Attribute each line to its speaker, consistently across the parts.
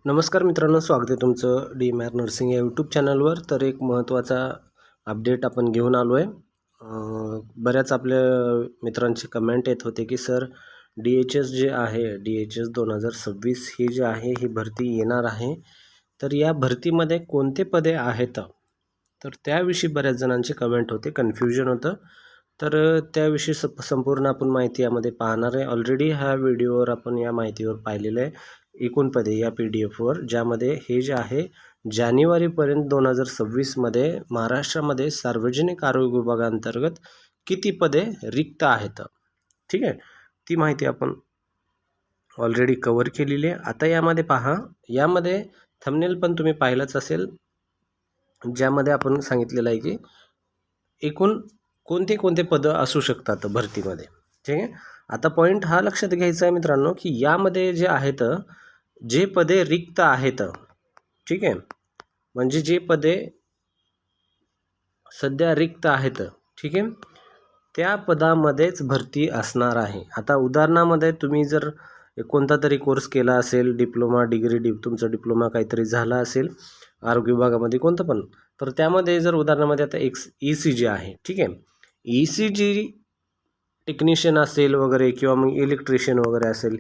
Speaker 1: नमस्कार मित्रांनो, स्वागत आहे तुमचं डी.मॅर नर्सिंग या यूट्यूब चॅनलवर. तर एक महत्त्वाचा अपडेट आपण घेऊन आलो आहे. बऱ्याच आपल्या मित्रांची कमेंट येत होते की सर DHS जे आहे DHS 2026 ही जी आहे ही भरती येणार आहे. तर या भरतीमध्ये कोणते पदे आहेत? तर त्याविषयी बऱ्याच जणांची कमेंट होते, कन्फ्युजन होतं. तर त्याविषयी संपूर्ण आपण माहिती यामध्ये पाहणार आहे. ऑलरेडी ह्या व्हिडिओवर आपण या माहितीवर पाहिलेलं आहे. एकूण पदे या PDF-वर, ज्यामध्ये हे जे आहे जानेवारीपर्यंत 2026मध्ये महाराष्ट्रामध्ये सार्वजनिक आरोग्य विभागांतर्गत किती पदे रिक्त आहेत, ठीक आहे. ती माहिती आपण ऑलरेडी कव्हर केलेली आहे. आता यामध्ये पहा, यामध्ये थंबनेल पण तुम्ही पाहिलंच असेल, ज्यामध्ये आपण सांगितलेलं आहे की एकूण कोणते कोणते पदं असू शकतात भरतीमध्ये, ठीक आहे. आता पॉईंट हा लक्षात घ्यायचा आहे मित्रांनो की यामध्ये जे आहेत, जे पदे रिक्त आहेत, ठीक आहे, म्हणजे जे पदे सध्या रिक्त आहेत, ठीक आहे, त्या पदामध्येच भरती असणार आहे. आता उदाहरणामध्ये तुम्ही जर कोणता तरी कोर्स केला असेल, डिप्लोमा डिग्री तुमचा डिप्लोमा काहीतरी झाला असेल आरोग्य विभागामध्ये कोणतं पण, तर त्यामध्ये जर उदाहरणामध्ये आता ECG आहे, ठीक आहे, ECG टेक्निशियन असेल वगैरे किंवा मग इलेक्ट्रिशियन वगैरे असेल,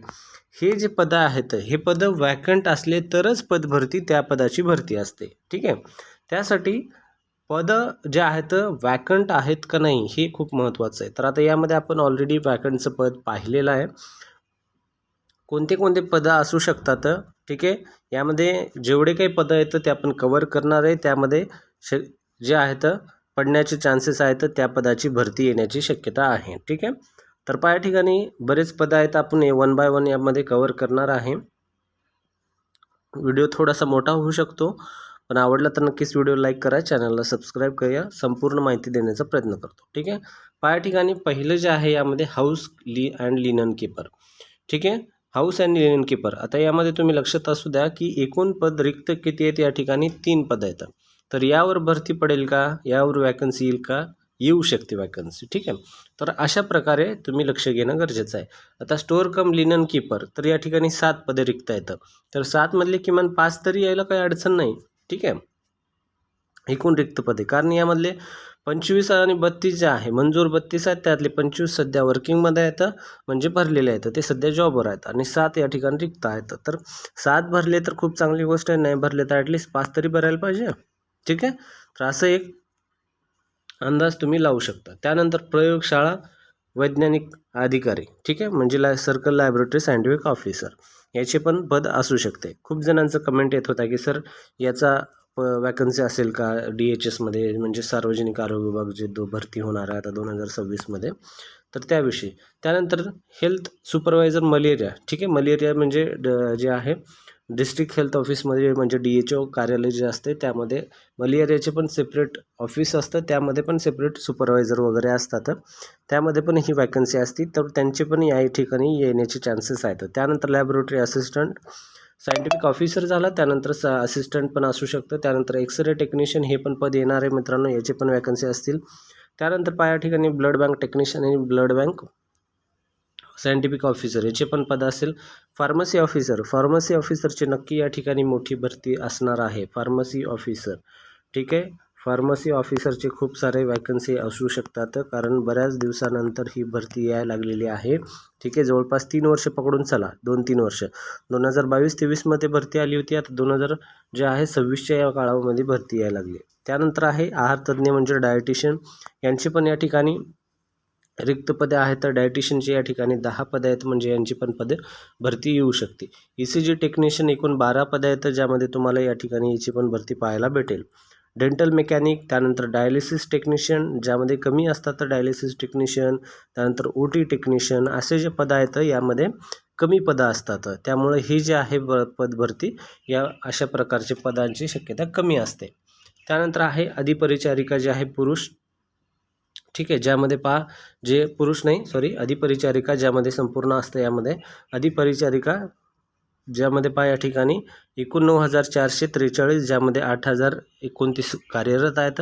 Speaker 1: हे जे पदं आहेत हे पदं वॅकंट असले तरच पदभरती त्या पदाची भरती असते, ठीक आहे. त्यासाठी पदं जे आहेत वॅकंट आहेत का नाही हे खूप महत्त्वाचं आहे. तर आता यामध्ये आपण ऑलरेडी वॅकंटचं पद पाहिलेलं आहे. कोणते कोणते पदं असू शकतात, ठीक आहे. यामध्ये जेवढे काही पदं आहेत ते आपण कवर करणार आहे. त्यामध्ये जे आहेत पडण्याचे चान्सेस आहेत, त्या पदाची भरती येण्याची शक्यता आहे, ठीक आहे. तर या ठिकाणी बरेच पदं आहेत, आपण वन बाय वन यामध्ये कवर करणार आहे. व्हिडिओ थोडासा मोठा होऊ शकतो, पण आवडला तर नक्कीच व्हिडिओ लाईक करा, चॅनलला सबस्क्राईब करा, संपूर्ण माहिती देण्याचा प्रयत्न करतो, ठीक आहे. या ठिकाणी पहिलं जे आहे यामध्ये हाऊस अँड लिनन कीपर, ठीक आहे, हाऊस अँड लिनन कीपर. आता यामध्ये तुम्ही लक्षात असू द्या की एकूण पद रिक्त किती आहेत, या ठिकाणी 3 पदं आहेत. तर यावर भरती पडेल का, यावर वॅकन्सी येईल का, येऊ शकते वॅकन्सी, ठीक आहे. तर अशा प्रकारे तुम्ही लक्ष घेणं गरजेचं आहे. आता स्टोअर कम लिनन कीपर, तर या ठिकाणी 7 पदे रिक्त आहेत. तर 7 मधले किमान 5 तरी यायला काही अडचण नाही, ठीक आहे, एकूण रिक्त पदे. कारण यामधले 25 आणि 32 जे आहे मंजूर 32 आहेत, त्यातले 25 सध्या वर्किंगमध्ये आहेत, म्हणजे भरलेले आहेत, ते सध्या जॉबवर आहेत, आणि 7 या ठिकाणी रिक्त आहेत. तर 7 भरले तर खूप चांगली गोष्ट आहे, नाही भरले तर ॲटलिस्ट 5 तरी भरायला पाहिजे, ठीक आहे. तर असं एक अंदाज तुम्ही लावू शकता. त्यानंतर प्रयोगशाळा वैज्ञानिक अधिकारी, ठीक आहे, म्हणजे सर्कल लॅबोरेटरी सायंटिफिक ऑफिसर, याचे पण पद असू शकते. खूप जणांचं कमेंट येत होता की सर याचा वॅकन्सी असेल का DHSमध्ये, म्हणजे सार्वजनिक आरोग्य विभाग जे भरती होणार आहे आता 2026मध्ये, तर त्याविषयी. त्यानंतर हेल्थ सुपरवायझर मलेरिया, ठीक आहे, मलेरिया म्हणजे जे आहे डिस्ट्रिक्ट हेल्थ ऑफिसमध्ये, म्हणजे DHO कार्यालय जे असते त्यामध्ये मलेरियाचे पण सेपरेट ऑफिस असतं, त्यामध्ये पण सेपरेट सुपरवायझर वगैरे असतात, त्यामध्ये पण ही वॅकन्सी असती, तर त्यांचे पण या ठिकाणी येण्याचे चान्सेस आहेत. त्यानंतर लॅबोरेटरी असिस्टंट सायंटिफिक ऑफिसर झाला, त्यानंतर असिस्टंट पण असू शकतं. त्यानंतर एक्सरे टेक्निशियन हे पण पद येणार आहे मित्रांनो, याचे पण वॅकन्सी असतील. त्यानंतर या ठिकाणी ब्लड बँक टेक्निशियन आणि ब्लड बँक सायंटिफिक ऑफिसर याचे पण पद असेल. फार्मसी ऑफिसरचे नक्की या ठिकाणी मोठी भरती असणार आहे, फार्मसी ऑफिसर, ठीक आहे. फार्मसी ऑफिसरचे खूप सारे वॅकन्सी असू शकतात, कारण बऱ्याच दिवसानंतर ही भरती यायला लागलेली आहे, ठीक आहे. जवळपास 3 वर्ष पकडून चला, 2-3 वर्ष, 2022-23मध्ये भरती आली होती, आता 2026च्या या काळामध्ये भरती यायला लागली. त्यानंतर आहे आहारतज्ञ म्हणजे डायटिशियन, यांची पण या ठिकाणी रिक्त पदे आहेत. तर डायटिशियनची या ठिकाणी 10 पदे आहेत, म्हणजे यांची पण पदे भरती येऊ शकते. ECG टेक्निशियन एकूण 12 पदे आहेत, ज्यामध्ये तुम्हाला या ठिकाणी याची पण भरती पाहायला भेटेल. डेंटल मेकॅनिक, त्यानंतर डायलिसिस टेक्निशियन, ज्यामध्ये कमी असतात तर डायलिसिस टेक्निशियन, त्यानंतर OT टेक्निशियन, असे जे पदं आहेत यामध्ये कमी पदं असतात, त्यामुळे ही जे आहे पदभरती या अशा प्रकारचे पदांची शक्यता कमी असते. त्यानंतर आहे अधिपरिचारिका, जे आहे पुरुष, ठीक आहे, ज्यामध्ये पहा जे पुरुष नाही सॉरी अधिपरिचारिका ज्यामध्ये संपूर्ण असतं, यामध्ये अधिपरिचारिका ज्यामध्ये पहा या ठिकाणी एकूण 9,443, ज्यामध्ये 8,029 कार्यरत आहेत.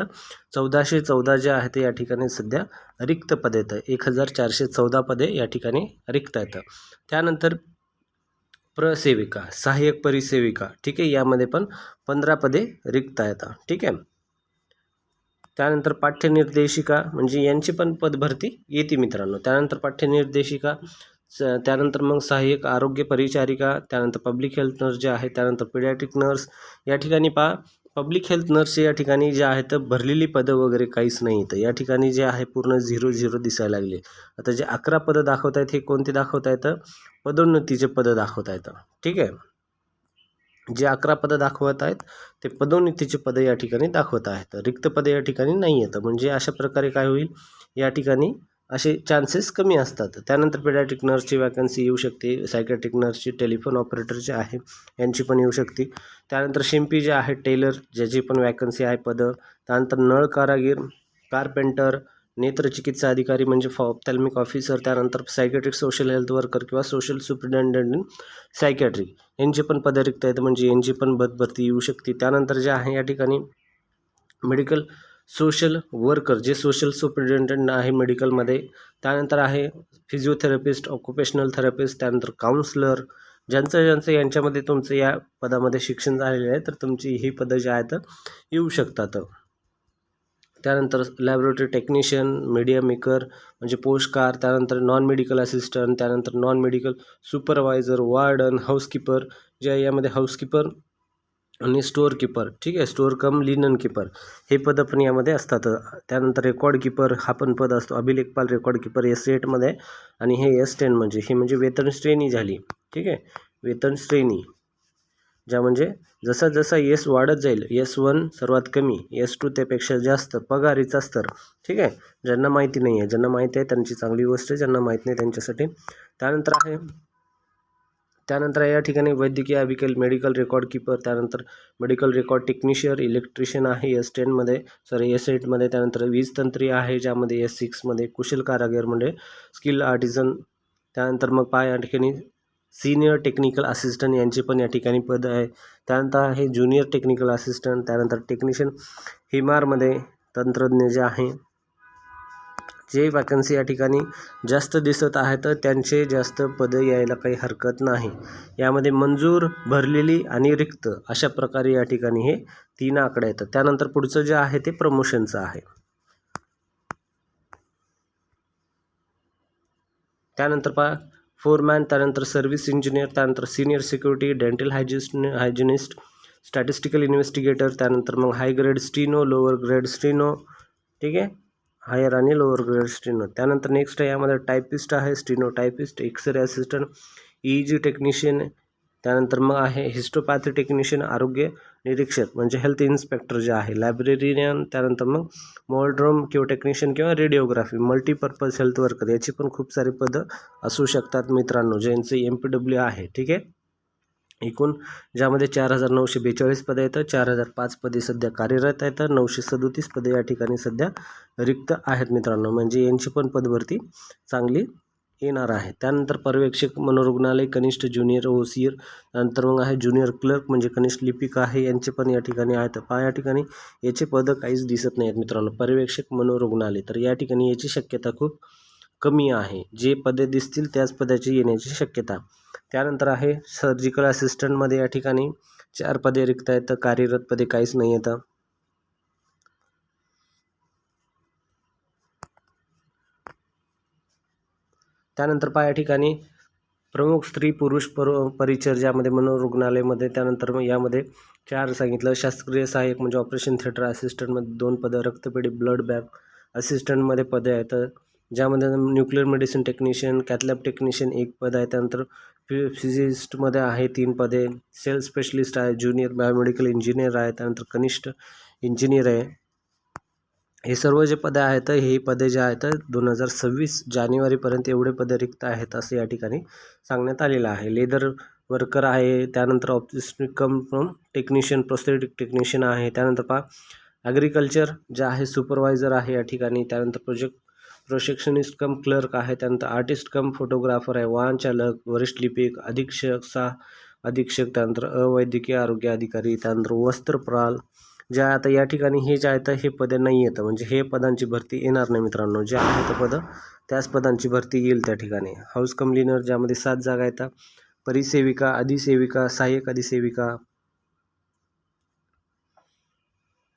Speaker 1: 1,414 जे आहेत या ठिकाणी सध्या रिक्त पदे आहेत, 1,414 पदे या ठिकाणी रिक्त आहेत. त्यानंतर प्रसेविका, सहाय्यक परिसेविका, ठीक आहे, यामध्ये पण 15 पदे रिक्त आहेत, ठीक आहे. त्यानंतर पाठ्यनिर्देशिका म्हणजे यांची पण पदभरती येते मित्रांनो. त्यानंतर पाठ्यनिर्देशिका, त्यानंतर मग सहाय्यक आरोग्य परिचारिका, त्यानंतर पब्लिक हेल्थ नर्स जे आहे, त्यानंतर पिडियाट्रिक नर्स. या ठिकाणी पब्लिक हेल्थ नर्स या ठिकाणी जे आहे तर भरलेली पदं वगैरे काहीच नाही. तर या ठिकाणी जे आहे पूर्ण 0 दिसायला लागले. आता जे 11 पदं दाखवत आहेत हे कोणते दाखवता येतं? पदोन्नतीचे पदं दाखवता येतं, ठीक आहे. जे 11 पदं दाखवत आहेत ते पदोन्नतीचे पदं या ठिकाणी दाखवत आहेत. रिक्त पदे या ठिकाणी नाही येतं. म्हणजे अशा प्रकारे काय होईल, या ठिकाणी असे चान्सेस कमी असतात. त्यानंतर पेडियाट्रिक नर्सची वॅकन्सी येऊ शकते, सायकॅट्रिक नर्सची, टेलिफोन ऑपरेटर जे आहे यांची पण येऊ शकते. त्यानंतर शिंपी जे आहे, टेलर ज्याची पण वॅकन्सी आहे पदं. त्यानंतर नळ कारागीर, कारपेंटर, नेत्रचिकित्सा अधिकारी म्हणजे ऑप्थॅल्मिक ऑफिसर, त्यानंतर सायकॅट्रिक सोशल हेल्थ वर्कर किंवा सोशल सुपरिटेंडेंट इन सायकॅट्रिक यांची पण पदं रिक्त आहेत, म्हणजे यांची पण भरती येऊ शकते. त्यानंतर जे आहे या ठिकाणी मेडिकल सोशल वर्कर जे सोशल सुपरिटेंडेंट आहे मेडिकलमध्ये. त्यानंतर आहे फिजिओथेरपिस्ट, ऑक्युपेशनल थेरपिस्ट, त्यानंतर काउन्सलर. ज्यांचं यांच्यामध्ये तुमचं या पदामध्ये शिक्षण झालेलं आहे तर तुमची ही पदं जी आहेत येऊ शकतात. त्यानंतर लॅबोरेटरी टेक्निशियन, मीडिया मेकर म्हणजे पोस्टकार, त्यानंतर नॉन मेडिकल असिस्टंट, त्यानंतर non medical supervisor, warden, housekeeper, जे यामध्ये हाऊसकीपर आणि स्टोअर कीपर, ठीक आहे, स्टोअर कम लिनन कीपर हे पदं पण यामध्ये असतात. त्यानंतर रेकॉर्ड कीपर हा पण पद असतो, अभिलेखपाल, रेकॉर्ड कीपर S8मध्ये, आणि हे S10 म्हणजे हे म्हणजे वेतन श्रेणी झाली, ठीक आहे. वेतन श्रेणी ज्या म्हणजे जसा S वाढत जाईल, S1 सर्वात कमी, S2 त्यापेक्षा जास्त पगारीचा स्तर, ठीक आहे. ज्यांना माहिती नाही आहे, ज्यांना माहिती आहे त्यांची चांगली गोष्ट आहे, ज्यांना माहीत नाही त्यांच्यासाठी. त्यानंतर या ठिकाणी वैद्यकीय अभिकल, मेडिकल रेकॉर्ड कीपर, त्यानंतर मेडिकल रेकॉर्ड टेक्निशियन, इलेक्ट्रिशियन आहे S10मध्ये, S8मध्ये. त्यानंतर वीज तंत्री आहे ज्यामध्ये S6मध्ये, कुशल कारागीर म्हणजे स्किल आर्टिझन. त्यानंतर मग या ठिकाणी सिनियर टेक्निकल असिस्टंट यांची पण या ठिकाणी पद आहे. त्यानंतर आहे ज्युनियर टेक्निकल असिस्टंट, त्यानंतर टेक्निशियन हिमारमध्ये तंत्रज्ञ जे आहे, जे वॅकन्सी या ठिकाणी जास्त दिसत आहे तर त्यांचे जास्त पदं यायला काही हरकत नाही. यामध्ये मंजूर, भरलेली आणि रिक्त अशा प्रकारे या ठिकाणी हे 3 आकडे येतात. त्यानंतर पुढचं जे आहे ते प्रमोशनचं आहे. त्यानंतर फोरमॅन, त्यानंतर सर्व्हिस इंजिनियर, त्यानंतर senior security, dental hygienist, statistical investigator, त्यानंतर मग high grade steno, lower grade steno, ठीक आहे, हायर आणि लोअर ग्रेड स्टिनो. त्यानंतर नेक्स्ट आहे यामध्ये टायपिस्ट आहे, steno typist, X-ray assistant, EEG technician. त्यानंतर मग आहे हिस्टोपॅथी टेक्निशियन, आरोग्य निरीक्षक म्हणजे हेल्थ इन्स्पेक्टर जे आहे, लायब्रेरियन. त्यानंतर मग मोल्ड्रोम किंवा टेक्निशियन किंवा रेडिओग्राफी, मल्टीपर्पज हेल्थ वर्कर याची पण खूप सारी पदं असू शकतात मित्रांनो, ज्यांचे MPW आहे, ठीक आहे. एकूण ज्यामध्ये 4942 पदं येतं, 4005 पदे सध्या कार्यरत आहेत, 937 पदे या ठिकाणी सध्या रिक्त आहेत मित्रांनो, म्हणजे यांची पण पदभरती चांगली येणार आहे. त्यानंतर पर्यवेक्षक मनोरुग्णालय, कनिष्ठ ज्युनियर ओसीयर, नंतर मग आहे ज्युनियर क्लर्क म्हणजे कनिष्ठ लिपिक आहे, यांचे पण या ठिकाणी आहेत. या ठिकाणी याचे पदं काहीच दिसत नाही आहेत मित्रांनो, पर्यवेक्षक मनोरुग्णालय, तर या ठिकाणी याची शक्यता खूप कमी आहे. जे पदे दिसतील त्याच पदाची येण्याची शक्यता. त्यानंतर आहे सर्जिकल असिस्टंटमध्ये या ठिकाणी 4 पदे रिक्त आहेत, कार्यरत पदे काहीच नाही येतं. त्यानंतर या ठिकाणी प्रमुख स्त्री पुरुष परिचर्यामध्ये मनोरुग्णालयामध्ये. त्यानंतर मग यामध्ये 4 सांगितलं. शास्त्रीय सहाय्यक म्हणजे ऑपरेशन थिएटर असिस्टंटमध्ये 2 पदं, रक्तपेढी ब्लड बँक असिस्टंटमध्ये पदे आहेत, ज्यामध्ये nuclear medicine technician, cath lab technician 1 पद आहे. त्यानंतर फिजिस्टमध्ये आहे 3 पदे, सेल्स स्पेशलिस्ट आहे, ज्युनियर बायोमेडिकल इंजिनियर आहे, त्यानंतर कनिष्ठ इंजिनियर आहे. हे सर्व जे पदे आहेत हे पदे जे आहेत 2026 जानेवारीपर्यंत एवढे पदे रिक्त आहेत असं या ठिकाणी सांगण्यात आलेलं आहे. लेदर वर्कर आहे, त्यानंतर ऑप्टिस्टिक कम टेक्निशियन, प्रोस्थेटिक टेक्निशियन आहे. त्यानंतर ॲग्रिकल्चर जे आहे सुपरवायझर आहे या ठिकाणी. त्यानंतर प्रोजेक्शनिस्ट कम क्लर्क आहे. त्यानंतर आर्टिस्ट कम फोटोग्राफर आहे, वाहन चालक, वरिष्ठ लिपिक, अधीक्षक, त्यानंतर अवैद्यकीय आरोग्य अधिकारी, त्यानंतर वस्त्रप्राल. ज्या आता या ठिकाणी हे जे आहेत हे पदे नाही येतं, म्हणजे हे पदांची भरती येणार नाही मित्रांनो. जे आहेत पदं त्याच पदांची भरती येईल त्या ठिकाणी. हाऊस कम क्लीनर ज्यामध्ये 7 जागा येतात. परिसेविका, अधिसेविका, सहाय्यक अधिसेविका.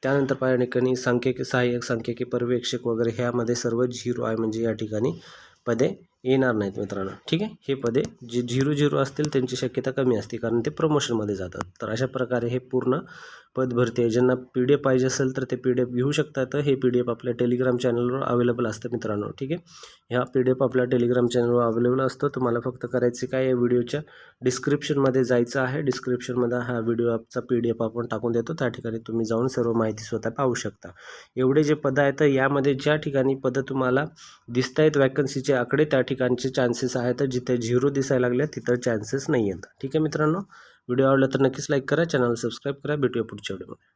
Speaker 1: त्यानंतर पहा या ठिकाणी सांख्यिकी सहाय्यक, सांख्यिकी पर्यवेक्षक वगैरे ह्यामध्ये सर्व 0 आहे, म्हणजे या ठिकाणी पदे येणार नाहीत मित्रांनो. ठीक आहे, हे पदे जे 0 असतील त्यांची शक्यता कमी असते, कारण ते प्रमोशनमध्ये जातात. तर अशा प्रकारे हे पूर्ण पद भरती आहे. ज्यांना PDF पाहिजे असेल तर ते PDF घेऊ शकतात. तर हे PDF आपल्या टेलिग्राम चॅनलवर अवेलेबल असतं मित्रांनो. ठीक आहे, ह्या PDF आपल्या टेलिग्राम चॅनलवर अवेलेबल असतो. तुम्हाला फक्त करायचे काय, या व्हिडिओच्या डिस्क्रिप्शनमध्ये जायचं आहे. डिस्क्रिप्शनमध्ये हा व्हिडिओचा PDF आपण टाकून देतो, त्या ठिकाणी तुम्ही जाऊन सर्व माहिती स्वतः पाहू शकता. एवढे जे पदं आहेत, यामध्ये ज्या ठिकाणी पदं तुम्हाला दिसत आहेत वॅकन्सीचे आकडे, त्या ठिकाणचे चान्सेस आहेत. जिथे 0 दिसायला लागले तिथं चान्सेस नाही आहेत. ठीक आहे मित्रांनो, व्हिडिओ आवडला तर नक्कीच लाईक करा, चॅनल सबस्क्राईब करा. भेटूया पुढच्या व्हिडिओमध्ये.